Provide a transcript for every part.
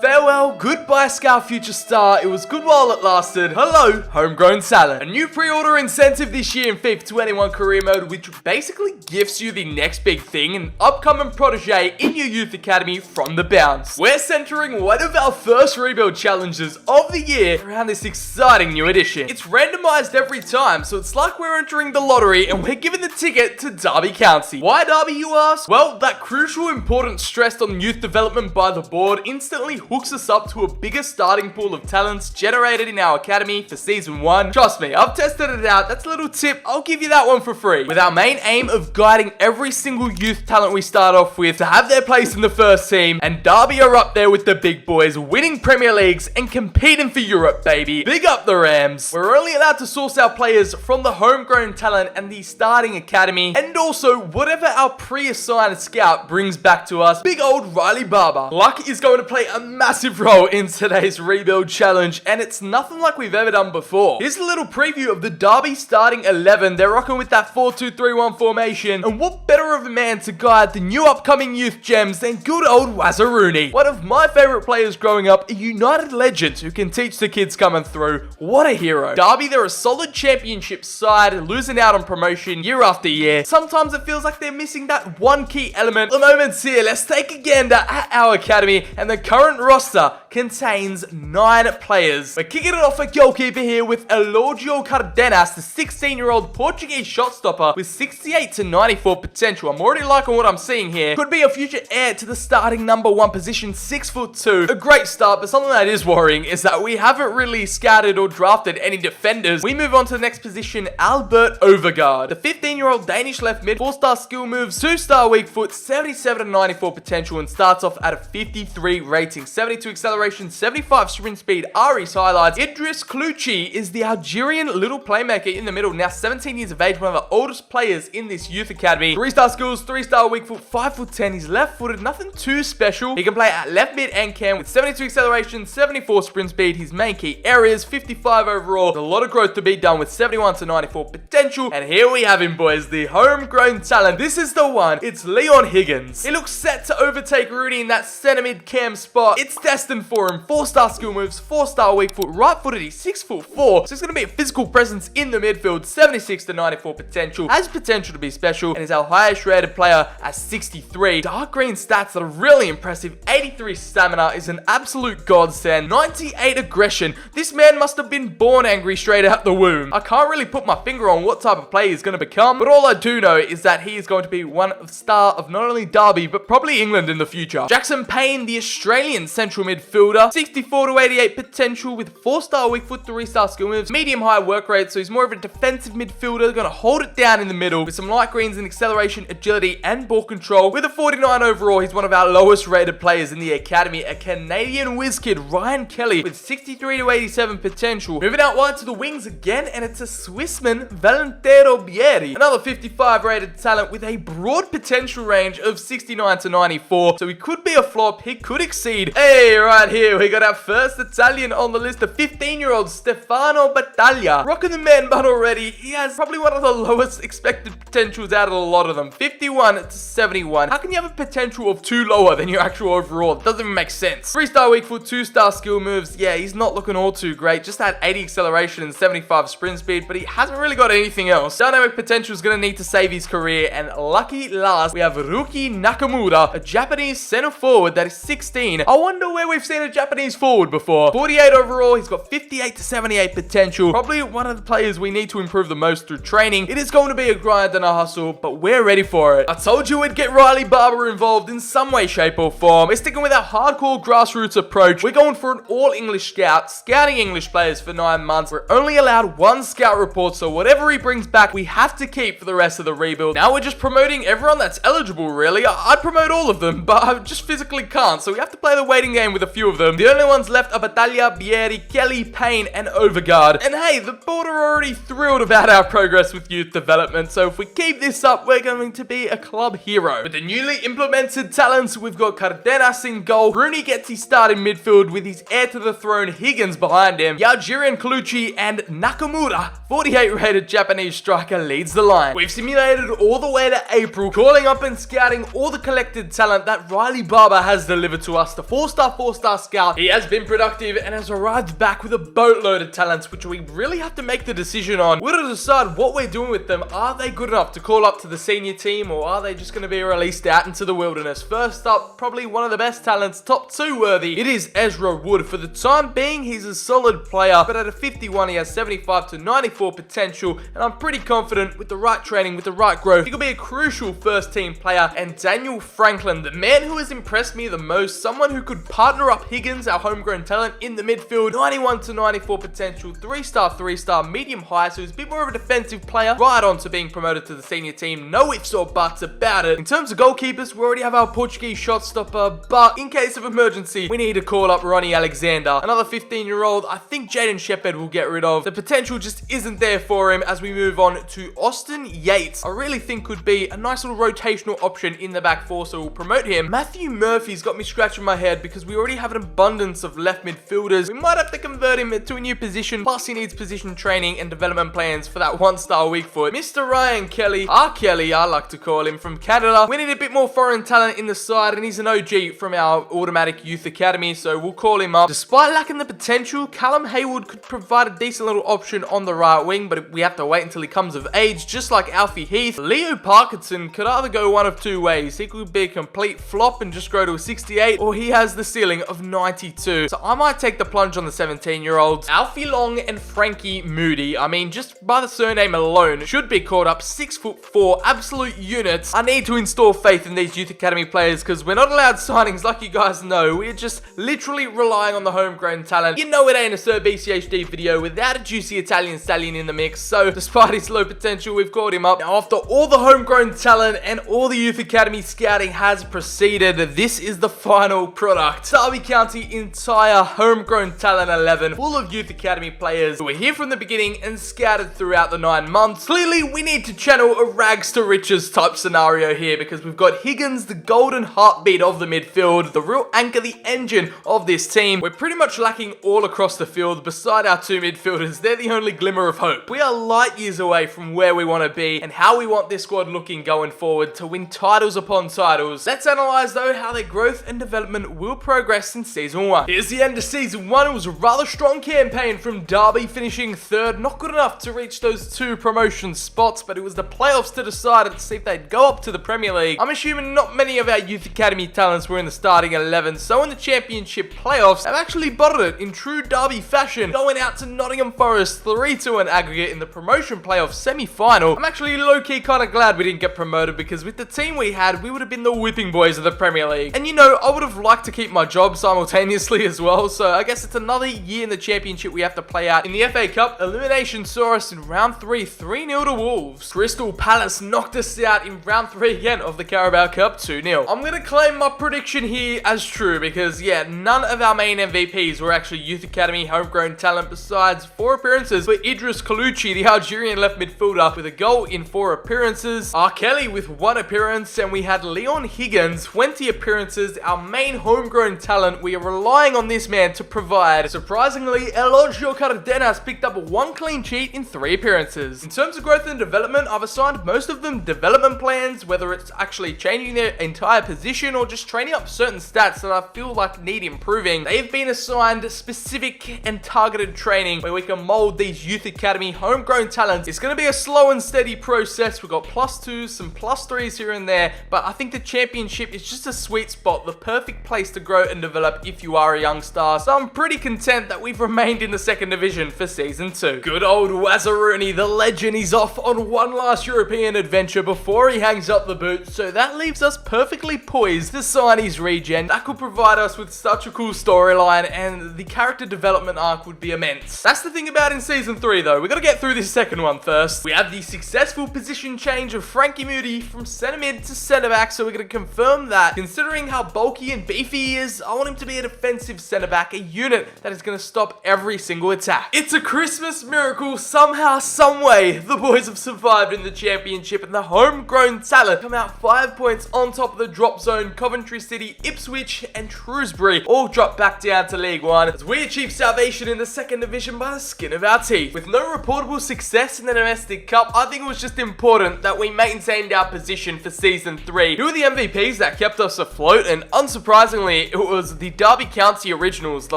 Farewell, goodbye Scout Future Star, it was good while it lasted. Hello, Homegrown Talent. A new pre-order incentive this year in FIFA 21 Career Mode, which basically gives you the next big thing, an upcoming protege in your youth academy from the bounce. We're centering one of our first rebuild challenges of the year around this exciting new edition. It's randomized every time, so it's like we're entering the lottery and we're giving the ticket to Derby County. Why Derby, you ask? Well, that crucial importance stressed on youth development by the board instantly hooks us up to a bigger starting pool of talents generated in our academy for season 1. Trust me, I've tested it out. That's a little tip. I'll give you that one for free. With our main aim of guiding every single youth talent we start off with to have their place in the first team, and Derby are up there with the big boys, winning Premier Leagues and competing for Europe, baby. Big up the Rams. We're only allowed to source our players from the Homegrown Talent and the starting academy, and also whatever our pre-assigned scout brings back to us. Big old Riley Barber. Luck is going to play a massive role in today's rebuild challenge, and it's nothing like we've ever done before. Here's a little preview of the Derby starting 11. They're rocking with that 4-2-3-1 formation, and what better of a man to guide the new upcoming youth gems than good old Wazaruni. One of my favorite players growing up, a United legend who can teach the kids coming through. What a hero. Derby, they're a solid championship side, losing out on promotion year after year. Sometimes it feels like they're missing that one key element. The moment's here. Let's take a gander at our academy, and the current roster contains 9 players. We're kicking it off at goalkeeper here with Elogio Cardenas, the 16-year-old Portuguese shot stopper with 68 to 94 potential. I'm already liking what I'm seeing here. Could be a future heir to the starting number 1 position, 6'2". A great start, but something that is worrying is that we haven't really scouted or drafted any defenders. We move on to the next position, Albert Overgaard, the 15-year-old Danish left mid, 4-star skill moves, 2-star weak foot, 77 to 94 potential, and starts off at a 53 rating. 72 acceleration, 75 sprint speed, Ari's highlights. Idris Kluchi is the Algerian little playmaker in the middle, now 17 years of age, one of the oldest players in this youth academy. 3-star skills, 3-star weak foot, 5'10". He's left-footed, nothing too special. He can play at left mid and cam with 72 acceleration, 74 sprint speed. His main key areas, 55 overall. There's a lot of growth to be done with 71 to 94 potential. And here we have him, boys, the Homegrown Talent. This is the one. It's Leon Higgins. He looks set to overtake Rooney in that center mid cam spot. It's destined for him. 4-star skill moves, 4-star weak foot, right-footed. He's 6'4", so he's going to be a physical presence in the midfield. 76 to 94 potential, has potential to be special, and is our highest rated player at 63. Dark green stats that are really impressive. 83 stamina is an absolute godsend. 98 aggression. This man must have been born angry straight out the womb. I can't really put my finger on what type of player he's going to become, but all I do know is that he is going to be one of the star of not only Derby, but probably England in the future. Jackson Payne, the Australian central midfielder, 64 to 88 potential with 4-star weak foot, 3-star skill moves, medium high work rate, so he's more of a defensive midfielder, gonna hold it down in the middle with some light greens in acceleration, agility, and ball control. With a 49 overall, he's one of our lowest rated players in the academy, a Canadian whiz kid, Ryan Kelly, with 63 to 87 potential. Moving out wide to the wings again, and it's a Swissman, Valentero Bieri, another 55 rated talent with a broad potential range of 69 to 94, so he could be a flop, he could exceed. Hey, right here, we got our first Italian on the list, the 15-year-old Stefano Battaglia. Rocking the man bun already. He has probably one of the lowest expected potentials out of a lot of them. 51 to 71. How can you have a potential of 2 lower than your actual overall? It doesn't even make sense. 3-star weak foot, 2-star skill moves. Yeah, he's not looking all too great. Just had 80 acceleration and 75 sprint speed, but he hasn't really got anything else. Dynamic potential is going to need to save his career, and lucky last, we have Ruki Nakamura, a Japanese center forward that is 16. I wonder where we've seen a Japanese forward before. 48 overall, he's got 58 to 78 potential. Probably one of the players we need to improve the most through training. It is going to be a grind and a hustle, but we're ready for it. I told you we'd get Riley Barber involved in some way, shape, or form. We're sticking with our hardcore grassroots approach. We're going for an all-English scout, scouting English players for 9 months. We're only allowed 1 scout report, so whatever he brings back, we have to keep for the rest of the rebuild. Now we're just promoting everyone that's eligible, really. I'd promote all of them, but I just physically can't, so we have to play the waiting game with a few of them. The only ones left are Battaglia, Bieri, Kelly, Payne, and Overgaard. And hey, the board are already thrilled about our progress with youth development, so if we keep this up, we're going to be a club hero. With the newly implemented talents, we've got Cardenas in goal, Rooney gets his start in midfield with his heir to the throne Higgins behind him, Algerian Kluchi, and Nakamura, 48 rated Japanese striker, leads the line. We've simulated all the way to April, calling up and scouting all the collected talent that Riley Barber has delivered to us. The 4-star scout. He has been productive and has arrived back with a boatload of talents, which we really have to make the decision on. We're to decide what we're doing with them. Are they good enough to call up to the senior team, or are they just going to be released out into the wilderness? First up, probably one of the best talents, top 2 worthy. It is Ezra Wood. For the time being, he's a solid player, but at a 51, he has 75 to 94 potential, and I'm pretty confident with the right training, with the right growth, he could be a crucial first team player. And Daniel Franklin, the man who has impressed me the most, someone who could partner up Higgins, our homegrown talent, in the midfield. 91 to 94 potential, 3-star, medium high, so he's a bit more of a defensive player, right on to being promoted to the senior team. No ifs or buts about it. In terms of goalkeepers, we already have our Portuguese shot stopper, but in case of emergency, we need to call up Ronnie Alexander. Another 15-year-old, I think Jaden Shepherd will get rid of. The potential just isn't there for him as we move on to Austin Yates. I really think could be a nice little rotational option in the back four, so we'll promote him. Matthew Murphy's got me scratching my head because we already have an abundance of left midfielders. We might have to convert him to a new position, plus he needs position training and development plans for that 1-star weak foot. Mr. Ryan Kelly, R. Kelly, I like to call him, from Canada. We need a bit more foreign talent in the side, and he's an OG from our automatic youth academy, so we'll call him up. Despite lacking the potential, Callum Haywood could provide a decent little option on the right wing, but we have to wait until he comes of age, just like Alfie Heath. Leo Parkinson could either go one of 2 ways. He could be a complete flop and just grow to a 68, or he has the ceiling of 92. So I might take the plunge on the 17-year-olds. Alfie Long and Frankie Moody, I mean, just by the surname alone, should be called up. 6'4", absolute units. I need to install faith in these youth academy players because we're not allowed signings like you guys know. We're just literally relying on the homegrown talent. You know it ain't a Sir BCHD video without a juicy Italian stallion in the mix, so despite his low potential, we've called him up. Now, after all the homegrown talent and all the youth academy scouting has proceeded, this is the final product. Derby County entire homegrown talent 11, full of youth academy players who were here from the beginning and scouted throughout the 9 months. Clearly, we need to channel a rags to riches type scenario here because we've got Higgins, the golden heartbeat of the midfield, the real anchor, the engine of this team. We're pretty much lacking all across the field beside our 2 midfielders. They're the only glimmer of hope. We are light years away from where we want to be and how we want this squad looking going forward to win titles upon titles. Let's analyze though how their growth and development will progress in Season 1. Here's the end of Season 1. It was a rather strong campaign from Derby, finishing 3rd. Not good enough to reach those 2 promotion spots, but it was the playoffs to decide to see if they'd go up to the Premier League. I'm assuming not many of our youth academy talents were in the starting 11, so in the championship playoffs, they've actually bottled it in true Derby fashion, going out to Nottingham Forest 3-2 in aggregate in the promotion playoff semi-final. I'm actually low-key kind of glad we didn't get promoted because with the team we had, we would have been the whipping boys of the Premier League. And you know, I would have liked to keep my job simultaneously as well, so I guess it's another year in the championship we have to play out. In the FA Cup, elimination saw us in round 3, 3-0 to Wolves. Crystal Palace knocked us out in round 3 again of the Carabao Cup, 2-0. I'm going to claim my prediction here as true because, yeah, none of our main MVPs were actually youth academy homegrown talent besides 4 appearances for Idris Kaluchi, the Algerian left midfielder, with a goal in 4 appearances. R. Kelly with 1 appearance, and we had Leon Higgins, 20 appearances, our main homegrown talent. We are relying on this man to provide. Surprisingly, Elogio Cardenas picked up 1 clean sheet in 3 appearances. In terms of growth and development, I've assigned most of them development plans, whether it's actually changing their entire position or just training up certain stats that I feel like need improving. They've been assigned specific and targeted training where we can mold these youth academy homegrown talents. It's going to be a slow and steady process. We've got +2s, some +3s here and there, but I think the championship is just a sweet spot, the perfect place to grow and develop if you are a young star. So I'm pretty content that we've remained in the 2nd division for Season 2. Good old Wazaruni, the legend, is off on one last European adventure before he hangs up the boot, so that leaves us perfectly poised to sign his regen. That could provide us with such a cool storyline, and the character development arc would be immense. That's the thing about in Season 3 though, we gotta get through this second one first. We have the successful position change of Frankie Moody from centre mid to centre back, so we're gonna confirm that. Considering how bulky and beefy he is, I want him to be a defensive centre back, a unit that is gonna stop every single attack. It's a Christmas miracle. Somehow, someway, the boys have survived in the championship, and the homegrown talent come out 5 points on top of the drop zone. Coventry City, Ipswich and Shrewsbury all drop back down to League One as we achieve salvation in the 2nd division by the skin of our teeth. With no reportable success in the domestic cup, I think it was just important that we maintained our position for Season 3. Who are the MVPs that kept us afloat? And unsurprisingly, unfortunately, it was the Derby County originals, the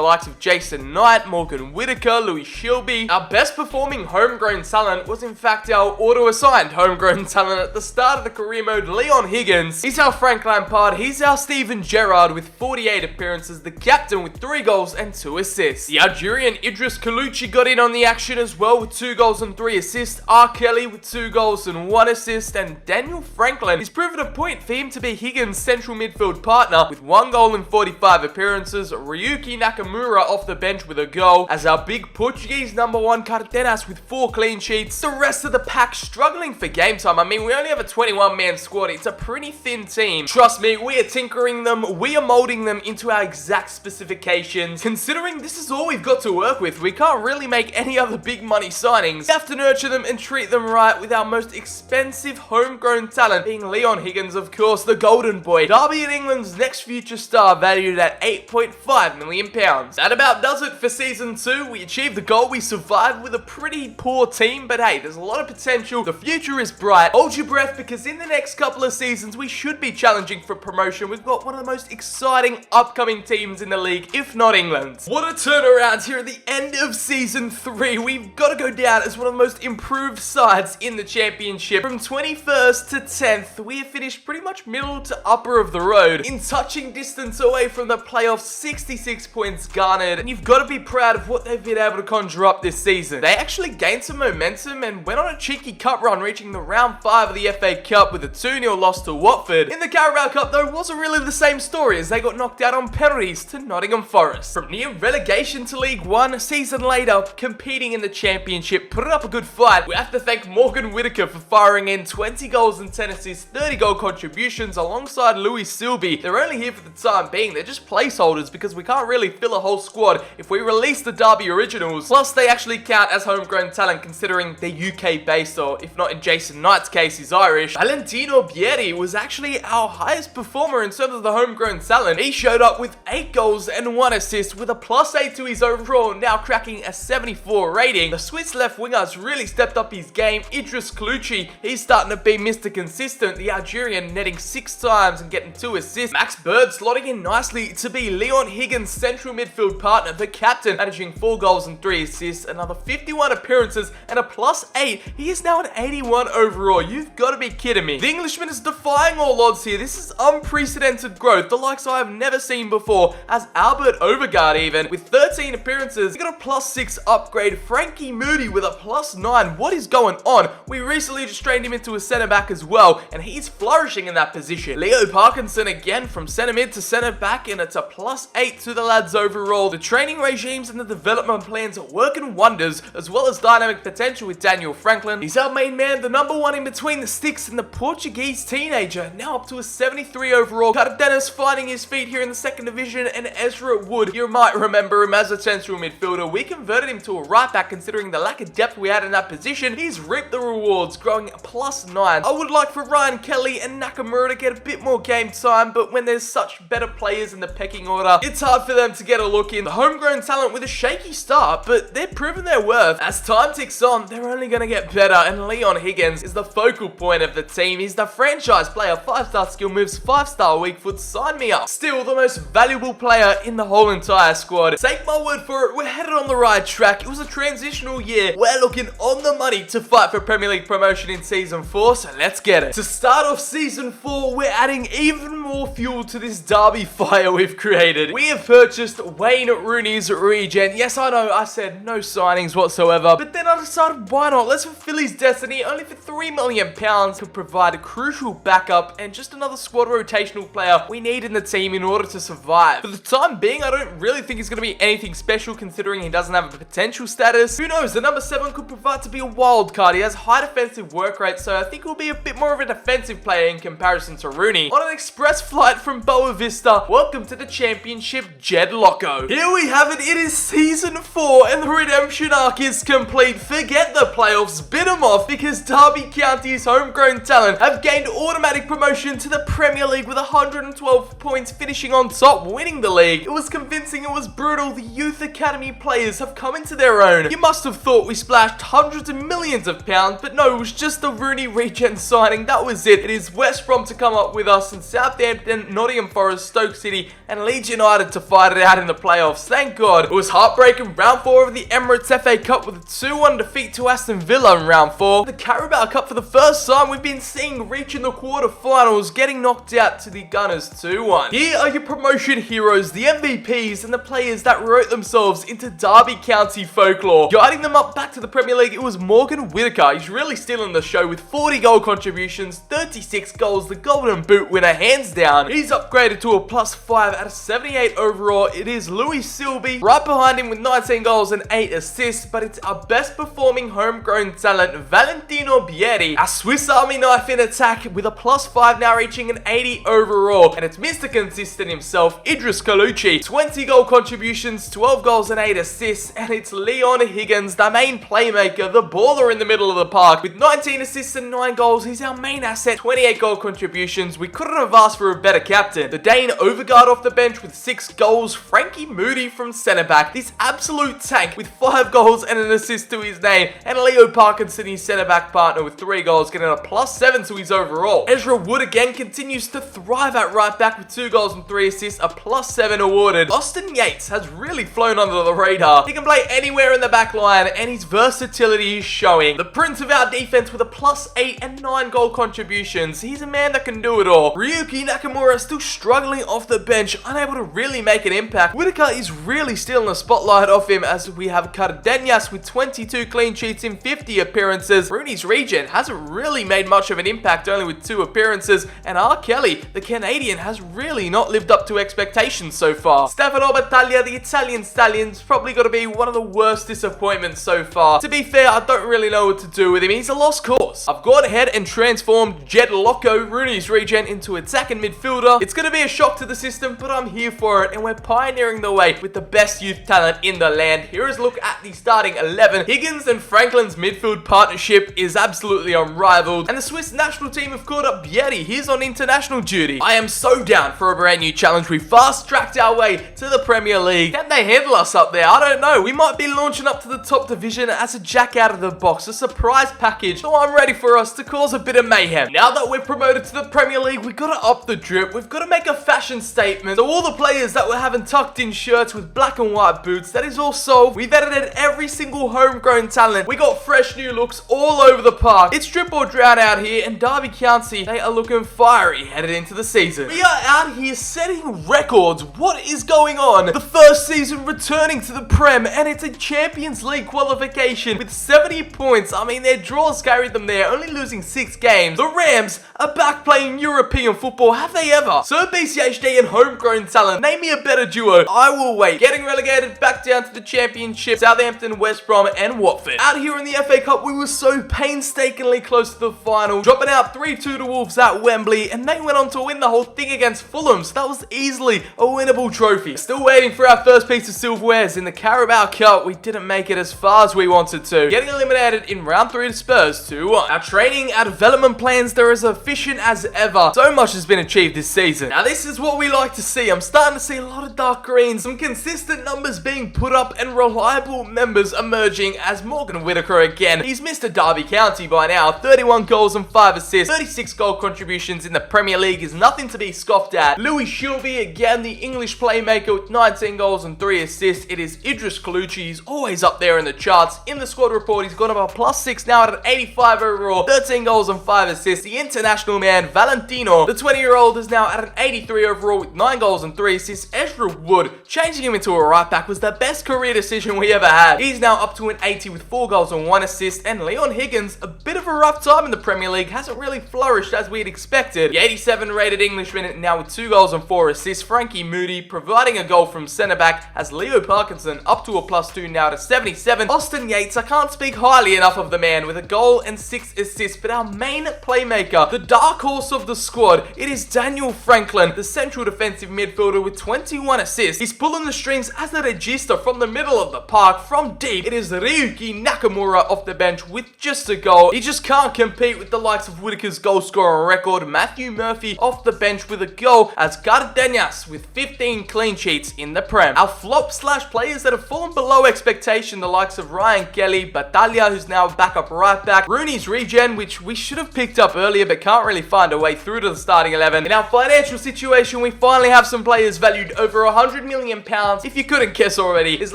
likes of Jason Knight, Morgan Whitaker, Louis Shilby. Our best performing homegrown talent was in fact our auto-assigned homegrown talent at the start of the career mode, Leon Higgins. He's our Frank Lampard, he's our Steven Gerrard with 48 appearances, the captain with 3 goals and 2 assists. The Algerian Idris Kaluchi got in on the action as well with 2 goals and 3 assists, R. Kelly with 2 goals and 1 assist, and Daniel Franklin is proven a point for him to be Higgins' central midfield partner with 1 goal and 45 appearances. Ryuki Nakamura off the bench with a goal as our big Portuguese number 1 Cardenas with 4 clean sheets. The rest of the pack struggling for game time. I mean, we only have a 21-man squad. It's a pretty thin team. Trust me, we are tinkering them. We are molding them into our exact specifications. Considering this is all we've got to work with, we can't really make any other big money signings. We have to nurture them and treat them right with our most expensive homegrown talent being Leon Higgins, of course, the golden boy. Derby in England's next future star valued at £8.5 million. That about does it for Season 2. We achieved the goal. We survived with a pretty poor team, but hey, there's a lot of potential. The future is bright. Hold your breath because in the next couple of seasons, we should be challenging for promotion. We've got one of the most exciting upcoming teams in the league, if not England. What a turnaround here at the end of Season 3. We've got to go down as one of the most improved sides in the championship. From 21st to 10th, we have finished pretty much middle to upper of the road. In touching distance away from the playoffs, 66 points garnered, and you've got to be proud of what they've been able to conjure up this season. They actually gained some momentum and went on a cheeky cup run, reaching the round 5 of the FA Cup with a 2-0 loss to Watford. In the Carabao Cup, though, wasn't really the same story as they got knocked out on penalties to Nottingham Forest. From near relegation to League One, a season later, competing in the championship, put up a good fight. We have to thank Morgan Whitaker for firing in 20 goals and 10 assists, 30 goal contributions alongside Louis Silby. They're only here for the time being. They're just placeholders because we can't really fill a whole squad if we release the Derby originals. Plus, they actually count as homegrown talent considering they're UK based, or if not in Jason Knight's case, he's Irish. Valentino Bieri was actually our highest performer in terms of the homegrown talent. He showed up with 8 goals and 1 assist with a +8 to his overall, now cracking a 74 rating. The Swiss left winger has really stepped up his game. Idris Kaluchi, he's starting to be Mr. Consistent. The Algerian netting 6 times and getting 2 assists. Max Bird slotting in nicely to be Leon Higgins' central midfield partner, the captain, managing 4 goals and 3 assists, another 51 appearances and a +8. He is now an 81 overall. You've got to be kidding me. The Englishman is defying all odds here. This is unprecedented growth, the likes I have never seen before, as Albert Overgaard even, with 13 appearances, he got a +6 upgrade. Frankie Moody with a +9. What is going on? We recently just trained him into a centre back as well, and he's flourishing in that position. Leo Parkinson again from centre mid to centre back, and it's a +8 to the lads overall. The training regimes and the development plans are working wonders, as well as dynamic potential with Daniel Franklin. He's our main man, the number 1 in between the sticks, and the Portuguese teenager, now up to a 73 overall. Cardenas finding his feet here in the second division, and Ezra Wood, you might remember him as a central midfielder. We converted him to a right back considering the lack of depth we had in that position. He's reaped the rewards, growing a +9. I would like for Ryan Kelly and Nakamura to get a bit more game time, but when there's such better players in the pecking order, it's hard for them to get a look in. The homegrown talent with a shaky start, but they're proving their worth. As time ticks on, they're only going to get better, and Leon Higgins is the focal point of the team. He's the franchise player, 5-star skill moves, 5-star weak foot, sign me up. Still the most valuable player in the whole entire squad. Take my word for it, we're headed on the right track. It was a transitional year. We're looking on the money to fight for Premier League promotion in Season 4, so let's get it. To start off Season 4, we're adding even more fuel to this Derby fire we've created. We have purchased Wayne Rooney's regen. Yes, I know, I said no signings whatsoever, but then I decided why not? Let's fulfill his destiny. Only for £3 million could provide a crucial backup and just another squad rotational player we need in the team in order to survive. For the time being, I don't really think he's going to be anything special considering he doesn't have a potential status. Who knows, the number 7 could provide to be a wild card. He has high defensive work rate, so I think he'll be a bit more of a defensive player in comparison to Rooney. On an express flight from Boa Vista, welcome to the championship, Jed Locko. Here we have it. It is Season 4 and the redemption arc is complete. Forget the playoffs, bid them off because Derby County's homegrown talent have gained automatic promotion to the Premier League with 112 points, finishing on top, winning the league. It was convincing, it was brutal. The youth academy players have come into their own. You must have thought we splashed hundreds of millions of pounds, but no, it was just the Rooney regen signing. That was it. It is West Brom to come up with us, and Southampton, Nottingham Forest, Stoke Stoke City and Leeds United to fight it out in the playoffs. Thank God. It was heartbreaking. Round 4 of the Emirates FA Cup with a 2-1 defeat to Aston Villa in round 4. The Carabao Cup, for the first time we've been seeing reaching the quarterfinals, getting knocked out to the Gunners 2-1. Here are your promotion heroes, the MVPs, and the players that wrote themselves into Derby County folklore. Guiding them up back to the Premier League, it was Morgan Whittaker. He's really stealing the show with 40 goal contributions, 36 goals, the Golden Boot winner hands down. He's upgraded to a +5 out of 78 overall. It is Louis Silby right behind him with 19 goals and 8 assists, but it's our best performing homegrown talent, Valentino Bieri, our Swiss Army knife in attack with a +5 now reaching an 80 overall. And it's Mr. Consistent himself, Idris Colucci, 20 goal contributions, 12 goals and 8 assists, and it's Leon Higgins, the main playmaker, the baller in the middle of the park with 19 assists and 9 goals. He's our main asset, 28 goal contributions. We couldn't have asked for a better captain. The Dane Overgaard off the bench with 6 goals, Frankie Moody from centre back, this absolute tank with 5 goals and an assist to his name, and Leo Parkinson, his centre back partner, with 3 goals, getting a +7 to his overall. Ezra Wood again continues to thrive at right back with 2 goals and 3 assists, a +7 awarded. Austin Yates has really flown under the radar. He can play anywhere in the back line, and his versatility is showing. The prince of our defense with a +8 and 9 goal contributions. He's a man that can do it all. Ryuki Nakamura still struggling off the bench, unable to really make an impact. Whittaker is really stealing the spotlight off him, as we have Cardenas with 22 clean sheets in 50 appearances. Rooney's Regent hasn't really made much of an impact, only with 2 appearances, and R. Kelly, the Canadian, has really not lived up to expectations so far. Stefano Battaglia, the Italian Stallion's probably got to be one of the worst disappointments so far. To be fair, I don't really know what to do with him. He's a lost cause. I've gone ahead and transformed Jed Loco, Rooney's Regent, into attacking midfielder. It's going to be a shock to the system, but I'm here for it, and we're pioneering the way with the best youth talent in the land. Here is a look at the starting 11. Higgins and Franklin's midfield partnership is absolutely unrivaled, and the Swiss national team have called up Bieri. He's on international duty. I am so down for a brand new challenge. We fast-tracked our way to the Premier League. Can they handle us up there? I don't know. We might be launching up to the top division as a jack out of the box, a surprise package. So I'm ready for us to cause a bit of mayhem. Now that we're promoted to the Premier League, we've got to up the drip. We've got to make a fashion statement. So all the players that were having tucked in shirts with black and white boots, that is all solved. We've edited every single homegrown talent. We got fresh new looks all over the park. It's drip or drown out here, and Derby County, they are looking fiery headed into the season. We are out here setting records. What is going on? The first season returning to the Prem, and it's a Champions League qualification with 70 points. I mean, their draws carried them there, only losing 6 games. The Rams are back playing European football. Have they ever? So BCHD and homegrown talent, name me a better duo. I will wait. Getting relegated back down to the Championship, Southampton, West Brom, and Watford. Out here in the FA Cup, we were so painstakingly close to the final, dropping out 3-2 to Wolves at Wembley, and they went on to win the whole thing against Fulham, so that was easily a winnable trophy. Still waiting for our first piece of silverware. In the Carabao Cup, we didn't make it as far as we wanted to, getting eliminated in round 3 to Spurs 2-1. Our training, our development plans, they're as efficient as ever. So much has been achieved this season. Now this is what we like to see. I'm starting to see a lot of dark greens, some consistent numbers being put up, and reliable members emerging as Morgan Whittaker again. He's Mr. Derby County by now. 31 goals and 5 assists, 36 goal contributions in the Premier League is nothing to be scoffed at. Louis Shilby, again the English playmaker with 19 goals and 3 assists. It is Idris Colucci. He's always up there in the charts. In the squad report, he's got about +6 now at an 85 overall, 13 goals and 5 assists. The international man, Valentino, the 20-year-old, is now at an 83 overall with 9 goals and 3 assists. Ezra Wood, changing him into a right back was the best career decision we ever had. He's now up to an 80 with 4 goals and 1 assist. And Leon Higgins, a bit of a rough time in the Premier League, hasn't really flourished as we'd expected. The 87 rated Englishman now with 2 goals and 4 assists. Frankie Moody providing a goal from centre back, as Leo Parkinson up to a +2 now to 77. Austin Yates, I can't speak highly enough of the man, with a goal and 6 assists. But our main playmaker, the dark horse of the squad, it is Daniel Franklin, the central defensive midfielder with 21 assists. He's pulling the strings as a regista from the middle of the park. From deep, it is Ryuki Nakamura off the bench with just a goal. He just can't compete with the likes of Whittaker's goal scoring record. Matthew Murphy off the bench with a goal, as Cardenas with 15 clean sheets in the Prem. Our flop/players that have fallen below expectation, the likes of Ryan Kelly, Battaglia, who's now backup right back, Rooney's regen, which we should have picked up earlier but can't really find a way through to the starting 11. In our financial situation, we finally have some players valued over £100 million. If you couldn't guess already, is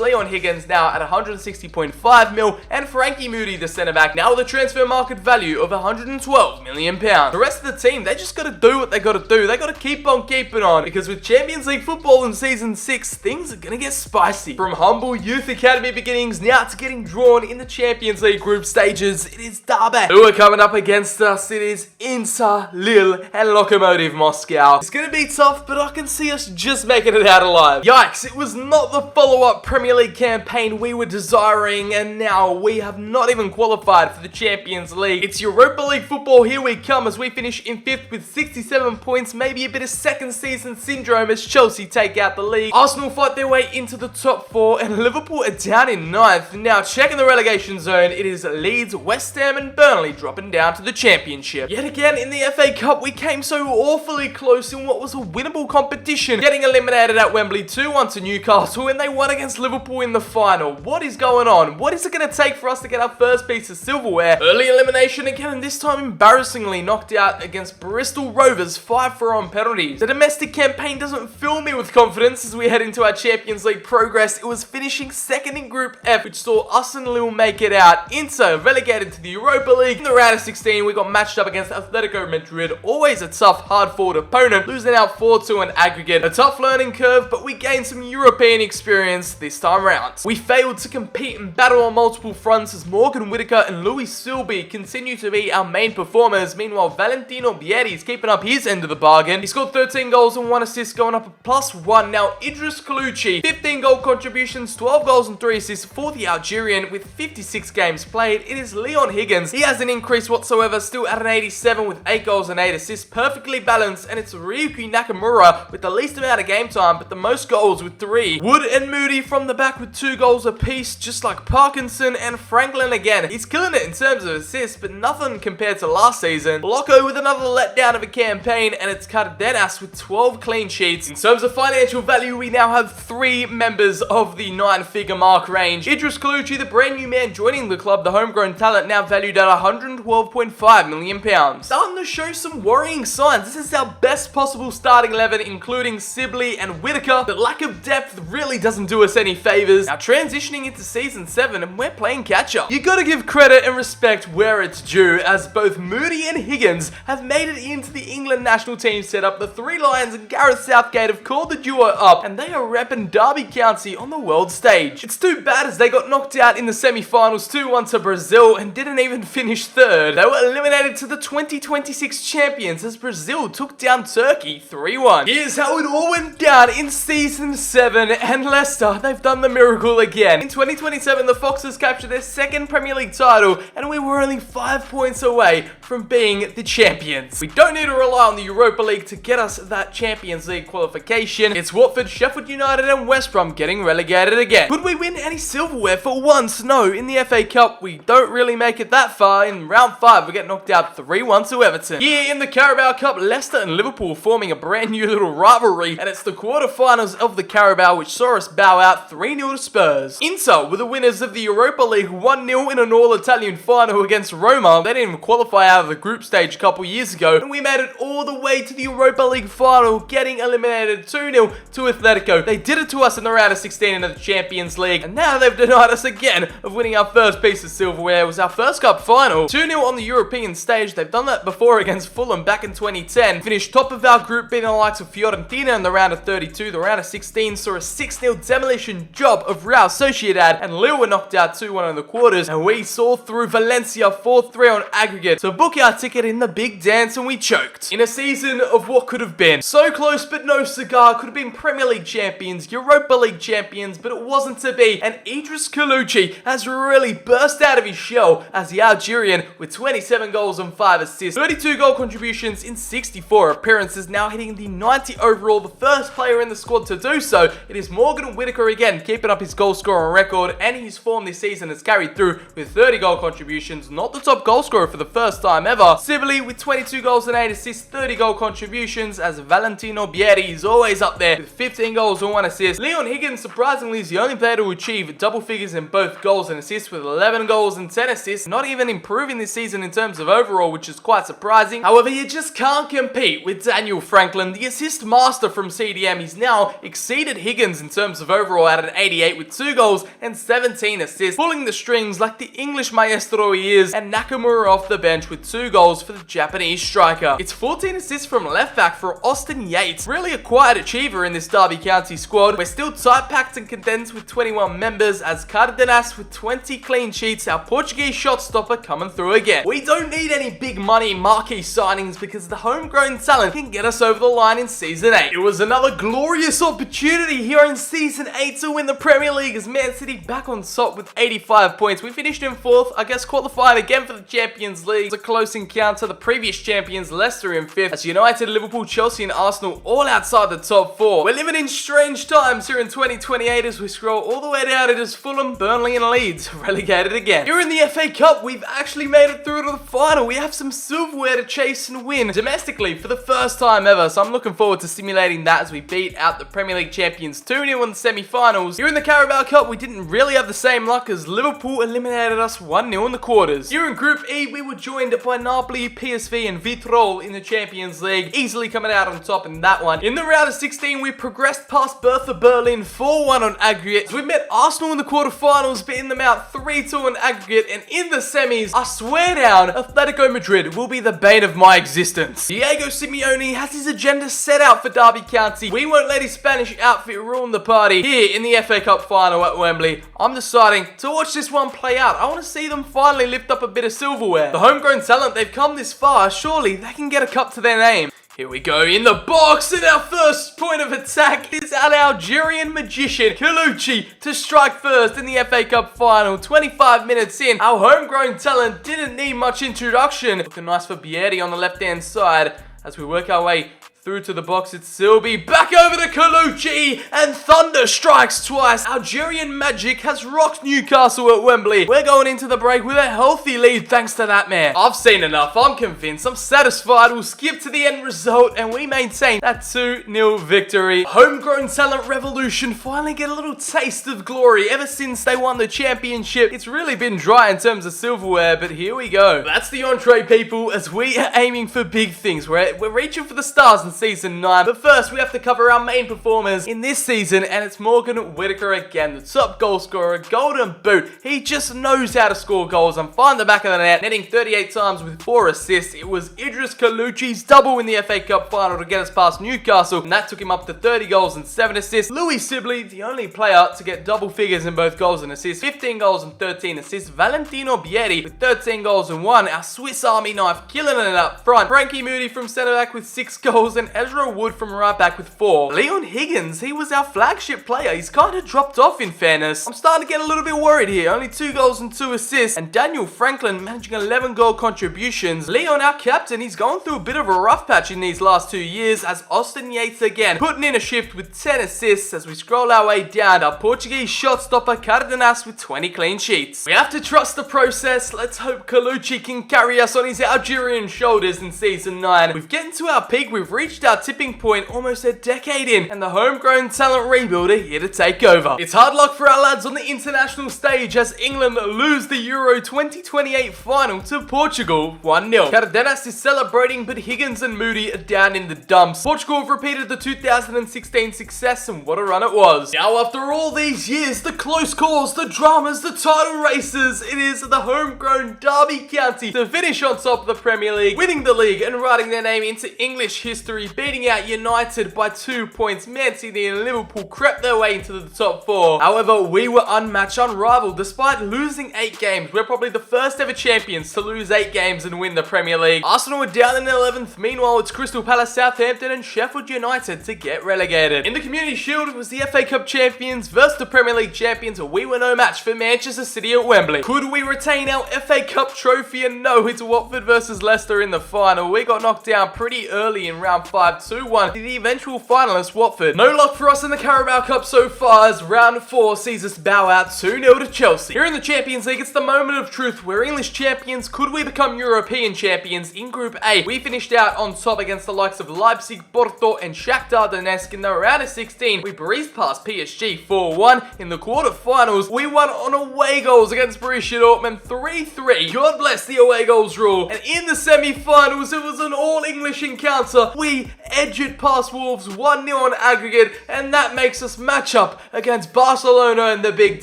Leon Higgins now at 160.5 mil, and Frankie Moody, the centre back, now with a transfer market value of £112 million. The rest of the team, they just got to do what they got to do. They got to keep on keeping on, because with Champions League football in Season 6, things are going to get spicy. From humble youth academy beginnings now to getting drawn in the Champions League group stages, it is Derby who are coming up against us. It is Inter, Lille, and Lokomotiv Moscow. It's going to be tough, but I can see us just making it out alive. Yikes, it was not the follow-up Premier League campaign we were desiring, and now we have not even qualified for the Champions League. It's Europa League football. Here we come as we finish in 5th with 67 points, maybe a bit of second season syndrome as Chelsea take out the league. Arsenal fight their way into the top 4, and Liverpool are down in 9th. Now checking the relegation zone, it is Leeds, West Ham and Burnley dropping down to the Championship. Yet again in the FA Cup, we came so awfully close in what was a winnable competition, getting eliminated at Wembley 2-1 to Newcastle, and they won against Liverpool in the final. What is going on? What is it going to take for us to get our first piece of silverware? Early elimination again, and this time embarrassingly knocked out against Bristol Rovers 5-4 on penalties. The domestic campaign doesn't fill me with confidence as we head into our Champions League progress. It was finishing second in Group F, which saw us and Lille make it out. Inter relegated to the Europa League. In the round of 16, we got matched up against Atletico Madrid, always a tough, hard-fought opponent, losing out 4-2 on aggregate. A tough learning curve, but we gained some European experience this time round. We failed to compete and battle on multiple fronts as Morgan Whittaker and Louis Silby continue to be our main performers. Meanwhile, Valentino Bieri is keeping up his end of the bargain. He scored 13 goals and 1 assist, going up a +1. Now, Idris Kaluchi, 15 goal contributions, 12 goals and 3 assists for the Algerian with 56 games played. It is Leon Higgins. He hasn't increased whatsoever, still at an 87 with 8 goals and 8 assists, perfectly balanced, and it's Ryuki Nakamura with the least amount of game time, but the most goals with 3. Wood and Moody from the back with 2 goals apiece, just like Parkinson and Franklin again. He's killing it in terms of assists, but nothing compared to last season. Loco with another letdown of a campaign, and it's Cardenas with 12 clean sheets. In terms of financial value, we now have 3 members of the 9-figure mark range. Idris Kaluchi, the brand new man joining the club, the homegrown talent, now valued at £112.5 million. Starting to show some worrying signs. This is our best possible starting 11, including Sibley and Whittaker. The lack of depth really doesn't do us any favors. Now transitioning into Season 7, and we're playing catch-up. You gotta give credit and respect where it's due, as both Moody and Higgins have made it into the England national team setup. The 3 Lions and Gareth Southgate have called the duo up, and they are repping Derby County on the world stage. It's too bad as they got knocked out in the semi-finals 2-1 to Brazil and didn't even finish 3rd. They were eliminated to the 2026 champions as Brazil took down Turkey 3-1. Here's how it all went down in Season 7, and Leicester, they've done the miracle again. In 2027, the Foxes captured their 2nd Premier League title, and we were only 5 points away from being the champions. We don't need to rely on the Europa League to get us that Champions League qualification. It's Watford, Sheffield United and West Brom getting relegated again. Could we win any silverware for once? No. In the FA Cup, we don't really make it that far. In round 5, we get knocked out 3-1 to Everton. Here in the Carabao Cup, Leicester and Liverpool forming a brand new little rivalry, and it's the quarterfinals of the Carabao which saw us bow out 3-0 to Spurs. Inter were the winners of the Europa League 1-0 in an all-Italian final against Roma. They didn't even qualify out of the group stage a couple years ago, and we made it all the way to the Europa League final, getting eliminated 2-0 to Atletico. They did it to us in the round of 16 into the Champions League, and now they've denied us again of winning our first piece of silverware. It was our first cup final. 2-0 on the European stage. They've done that before against Fulham back in 2010. Finished top of our group, beating the likes of Fiorentina in the round of 32. The round of 16 saw a 6-0 demolition job of Real Sociedad, and Lille were knocked out 2-1 in the quarters, and we saw through Valencia 4-3 on aggregate to book our ticket in the big dance, and we choked. In a season of what could have been so close but no cigar, could have been Premier League champions, Europa League champions, but it wasn't to be, and Idris Kaluchi has really burst out of his shell as the Algerian with 27 goals and 5 assists, 32 goal contributions in 64 appearances, now hitting the 90 overall, the first player in the squad to do so. It is Morgan Whittaker again, keeping up his goal scoring record, and his form this season has carried through with 30 goal contributions, not the top goal scorer for the first time ever. Sibley with 22 goals and 8 assists, 30 goal contributions, as Valentino Bieri is always up there with 15 goals and 1 assist. assists. Leon Higgins, surprisingly, is the only player to achieve double figures in both goals and assists with 11 goals and 10 assists, not even improving this season in terms of overall, which is quite surprising. However, you just can't compete with Daniel Franklin, the assist master from CDM. He's now exceeded Higgins in terms of overall at an 88 with 2 goals and 17 assists, pulling the strings like the English maestro he is, and Nakamura off the bench with 2 goals for the Japanese striker. It's 14 assists from left back for Austin Yates, really a quiet achiever in this Derby County squad. We're still tight packed and condensed with 21 members, as Cardenas with 20 clean sheets, our Portuguese shot stopper coming through again. We don't need any big money marquee signings because the homegrown talent can get us over the line in Season 8. It was another glorious opportunity here in Season 8 to win the Premier League, as Man City back on top with 85 points. We finished in 4th, I guess qualified again for the Champions League. It's a close encounter, the previous champions Leicester in 5th, as United, Liverpool, Chelsea and Arsenal all outside the top 4. We're living in strange times here in 2028 as we scroll all the way down. It is Fulham, Burnley and Leeds relegated again. Here in the FA Cup, we've actually made it through to the final. We have some silverware to chase and win domestically for the first time ever, so I'm looking forward to simulating that as we beat out the Premier League champions 2-0 in the semi-finals. Here in the Carabao Cup, we didn't really have the same luck as Liverpool eliminated us 1-0 in the quarters. Here in Group E, we were joined by Napoli, PSV and Vitrol in the Champions League, easily coming out on top in that one. In the round of 16, we progressed past Bertha Berlin 4-1 on aggregate. We met Arsenal in the quarterfinals, beating them out 3-2 on aggregate, and in the semis, I swear down, Atletico Madrid will be the bane of my existence. Diego Simeone has his agenda set out for Derby County. We won't let his Spanish outfit ruin the party here in the FA Cup final at Wembley. I'm deciding to watch this one play out. I want to see them finally lift up a bit of silverware. The homegrown talent, they've come this far. Surely they can get a cup to their name. Here we go in the box, and our first point of attack is our Algerian magician, Kaluchi, to strike first in the FA Cup final. 25 minutes in, our homegrown talent didn't need much introduction. Looking nice for Bieri on the left-hand side as we work our way through to the box. It's Silby, back over to Kaluchi, and thunder strikes twice. Algerian magic has rocked Newcastle at Wembley. We're going into the break with a healthy lead thanks to that man. I've seen enough, I'm convinced, I'm satisfied. We'll skip to the end result and we maintain that 2-0 victory. Homegrown talent revolution finally get a little taste of glory. Ever since they won the championship, it's really been dry in terms of silverware, but here we go. That's the entree, people, as we are aiming for big things. We're reaching for the stars in Season 9, but first we have to cover our main performers in this season, and it's Morgan Whitaker again, the top goal scorer, golden boot. He just knows how to score goals and find the back of the net, netting 38 times with 4 assists. It was Idris Kaluchi's double in the FA Cup final to get us past Newcastle, and that took him up to 30 goals and 7 assists. Louis Sibley, the only player to get double figures in both goals and assists, 15 goals and 13 assists. Valentino Bieri with 13 goals and 1, our Swiss Army knife killing it up front. Frankie Moody from centre back with 6 goals, and Ezra Wood from right back with 4. Leon Higgins, he was our flagship player. He's kind of dropped off in fairness. I'm starting to get a little bit worried here. Only 2 goals and 2 assists. And Daniel Franklin managing 11 goal contributions. Leon, our captain, he's gone through a bit of a rough patch in these last 2 years, as Austin Yates again putting in a shift with 10 assists. As we scroll our way down, our Portuguese shot stopper Cardenas with 20 clean sheets. We have to trust the process. Let's hope Kaluchi can carry us on his Algerian shoulders in Season 9. We've getting to our peak. We've reached our tipping point almost a decade in, and the homegrown talent rebuilder here to take over. It's hard luck for our lads on the international stage as England lose the Euro 2028 final to Portugal 1-0. Cardenas is celebrating, but Higgins and Moody are down in the dumps. Portugal have repeated the 2016 success, and what a run it was. Now, after all these years, the close calls, the dramas, the title races, it is the homegrown Derby County to finish on top of the Premier League, winning the league and writing their name into English history, beating out United by 2 points. Man City and Liverpool crept their way into the top 4. However, we were unmatched, unrivaled. Despite losing 8 games, we're probably the first ever champions to lose 8 games and win the Premier League. Arsenal were down in 11th. Meanwhile, it's Crystal Palace, Southampton and Sheffield United to get relegated. In the Community Shield, it was the FA Cup champions versus the Premier League champions. We were no match for Manchester City at Wembley. Could we retain our FA Cup trophy? And no, it's Watford versus Leicester in the final. We got knocked down pretty early in round round 5 2-1 to the eventual finalists Watford. No luck for us in the Carabao Cup so far as round 4 sees us bow out 2-0 to Chelsea. Here in the Champions League, it's the moment of truth. We're English champions. Could we become European champions? In Group A, we finished out on top against the likes of Leipzig, Porto and Shakhtar Donetsk. In the round of 16, we breezed past PSG 4-1. In the quarterfinals, we won on away goals against Borussia Dortmund 3-3. God bless the away goals rule. And in the semi-finals, it was an all-English encounter. We edged it past Wolves 1-0 on aggregate, and that makes us match up against Barcelona in the big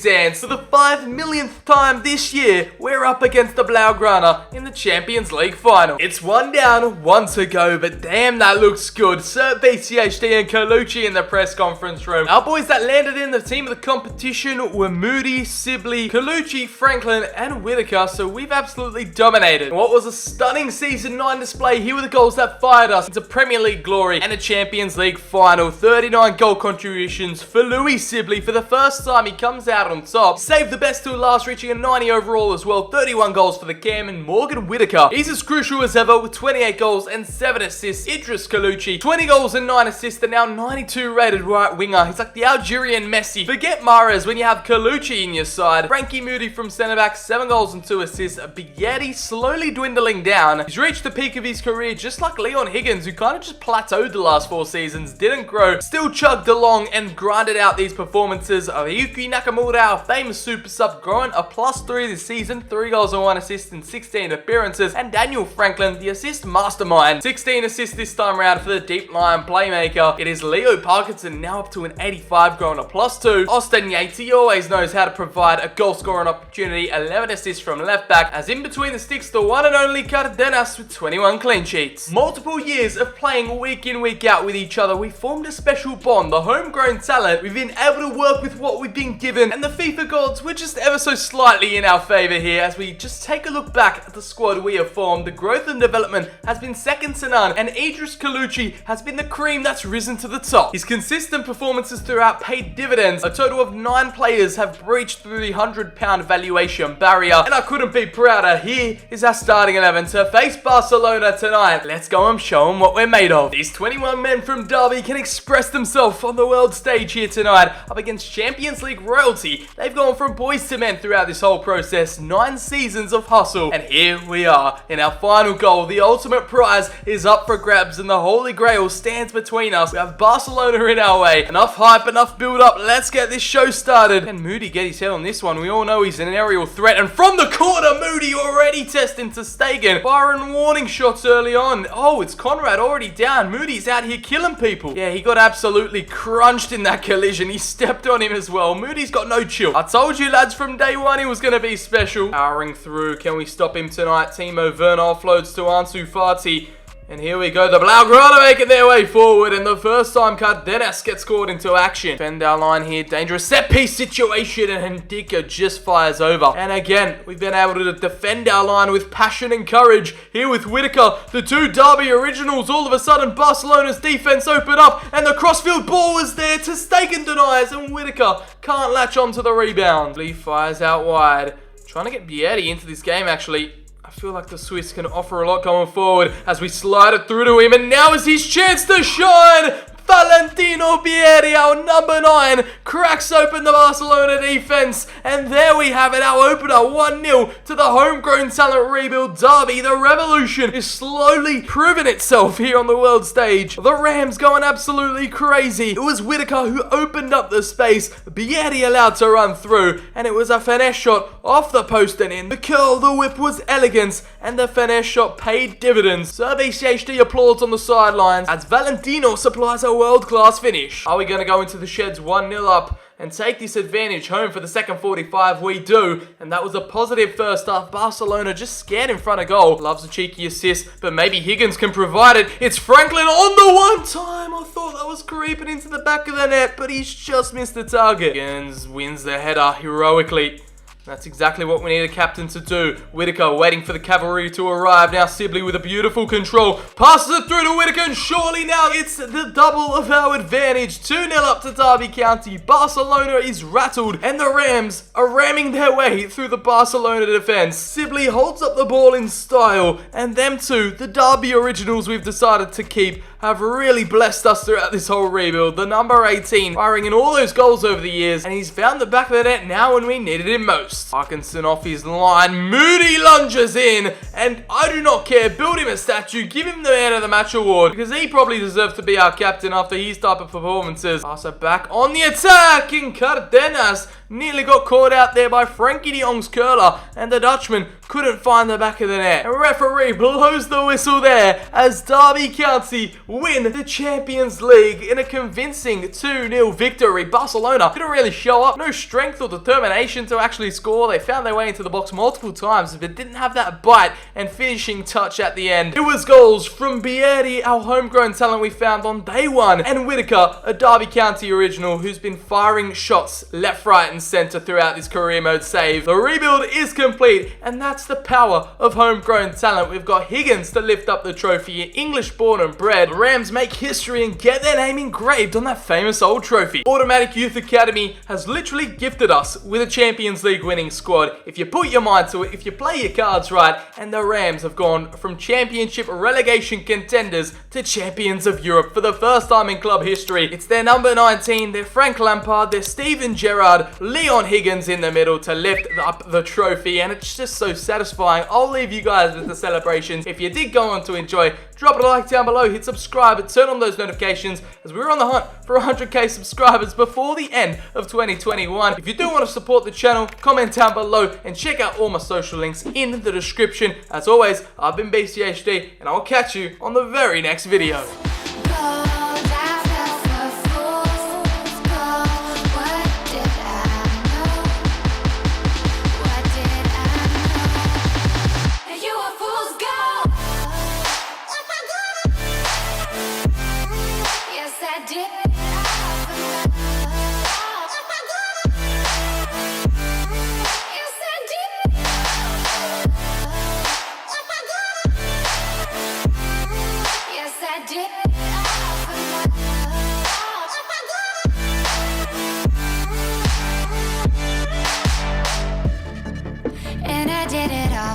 dance. For the 5 millionth time this year, we're up against the Blaugrana in the Champions League final. It's 1 down, 1 to go, but damn, that looks good. Sir BCHD and Colucci in the press conference room. Our boys that landed in the team of the competition were Moody, Sibley, Colucci, Franklin, and Whitaker, so we've absolutely dominated. And what was a stunning Season 9 display, here were the goals that fired us into Premier League glory and a Champions League final. 39 goal contributions for Louis Sibley. For the first time, he comes out on top. Saved the best till last, reaching a 90 overall as well. 31 goals for the Cam, and Morgan Whitaker. He's as crucial as ever with 28 goals and 7 assists. Idris Colucci, 20 goals and 9 assists, and now 92 rated right winger. He's like the Algerian Messi. Forget Mahrez when you have Colucci in your side. Frankie Moody from centre back, 7 goals and 2 assists. Bighetti slowly dwindling down. He's reached the peak of his career just like Leon Higgins, who kind of just plateaued the last 4 seasons, didn't grow, still chugged along and grinded out these performances. Ryuki Nakamura, our famous super sub, growing a +3 this season, 3 goals and 1 assist in 16 appearances. And Daniel Franklin, the assist mastermind, 16 assists this time around for the deep line playmaker. It is Leo Parkinson, now up to an 85, growing a +2. Austin Yates, he always knows how to provide a goal scoring opportunity, 11 assists from left back, as in between the sticks, the one and only Cardenas with 21 clean sheets. Multiple years of playing week in, week out with each other, we formed a special bond, the homegrown talent. We've been able to work with what we've been given, and the FIFA gods were just ever so slightly in our favour here. As we just take a look back at the squad we have formed, the growth and development has been second to none, and Idris Colucci has been the cream that's risen to the top. His consistent performances throughout paid dividends. A total of 9 players have breached through the £100 valuation barrier, and I couldn't be prouder. Here is our starting 11 to face Barcelona tonight. Let's go and show them what we're made of. These 21 men from Derby can express themselves on the world stage here tonight, up against Champions League royalty. They've gone from boys to men throughout this whole process, 9 seasons of hustle, and here we are in our final goal. The ultimate prize is up for grabs, and the Holy Grail stands between us. We have Barcelona in our way. Enough hype, enough build up. Let's get this show started. Can Moody get his head on this one? We all know he's an aerial threat, and from the corner, Moody already testing to Stegen. Firing warning shots early on. Oh, it's Conrad already down. Moody's out here killing people. Yeah, he got absolutely crunched in that collision. He stepped on him as well. Moody's got no chill. I told you lads from day one he was going to be special. Powering through. Can we stop him tonight? Timo Werner offloads to Ansu Fati. And here we go, the Blaugrana making their way forward, and the first time Cardenas gets caught into action. Defend our line here, dangerous set-piece situation, and Ndika just fires over. And again, we've been able to defend our line with passion and courage. Here with Whitaker, the 2 Derby originals, all of a sudden Barcelona's defense open up, and the crossfield ball was there to Stegen denies, and Whitaker can't latch onto the rebound. Lee fires out wide, trying to get Bietti into this game actually. I feel like the Swiss can offer a lot going forward as we slide it through to him, and now is his chance to shine. Valentino Bietti, our number 9, cracks open the Barcelona defense, and there we have it, our opener, 1-0 to the homegrown talent rebuild Derby. The revolution is slowly proving itself here on the world stage. The Rams going absolutely crazy. It was Whitaker who opened up the space, Bietti allowed to run through, and it was a finesse shot off the post and in. The curl, the whip was elegance, and the finesse shot paid dividends. Sir BCHD applauds on the sidelines as Valentino supplies a world-class finish. Are we going to go into the sheds 1-0 up and take this advantage home for the second 45? We do, and that was a positive first half. Barcelona just scared in front of goal. Loves a cheeky assist, but maybe Higgins can provide it. It's Franklin on the one time. I thought that was creeping into the back of the net, but he's just missed the target. Higgins wins the header heroically. That's exactly what we need a captain to do. Whitaker waiting for the cavalry to arrive. Now Sibley with a beautiful control. Passes it through to Whitaker, and surely now it's the double of our advantage. 2-0 up to Derby County. Barcelona is rattled, and the Rams are ramming their way through the Barcelona defense. Sibley holds up the ball in style, and them two, the Derby originals we've decided to keep, have really blessed us throughout this whole rebuild. The number 18 firing in all those goals over the years, and he's found the back of the net now when we needed him most. Parkinson off his line, Moody lunges in, and I do not care, build him a statue, give him the man of the match award, because he probably deserves to be our captain after his type of performances. Pass it back on the attack, and Cardenas nearly got caught out there by Frankie de Jong's curler, and the Dutchman couldn't find the back of the net. A referee blows the whistle there as Derby County win the Champions League in a convincing 2-0 victory. Barcelona couldn't really show up, no strength or determination to actually score. They found their way into the box multiple times, but didn't have that bite and finishing touch at the end. It was goals from Bieri, our homegrown talent we found on day one, and Whitaker, a Derby County original who's been firing shots left, right, and centre throughout this career mode save. The rebuild is complete, and that's the power of homegrown talent. We've got Higgins to lift up the trophy, English born and bred. The Rams make history and get their name engraved on that famous old trophy. Automatic Youth Academy has literally gifted us with a Champions League winning squad. If you put your mind to it, if you play your cards right, and the Rams have gone from championship relegation contenders to champions of Europe for the first time in club history. It's their number 19, their Frank Lampard, their Steven Gerrard, Leon Higgins in the middle to lift up the trophy, and it's just so satisfying. I'll leave you guys with the celebrations. If you did go on to enjoy, drop a like down below, hit subscribe, and turn on those notifications as we're on the hunt for 100k subscribers before the end of 2021. If you do want to support the channel, comment down below and check out all my social links in the description. As always, I've been BCHD, and I'll catch you on the very next video.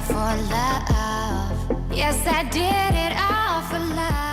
For love, yes, I did it all for love.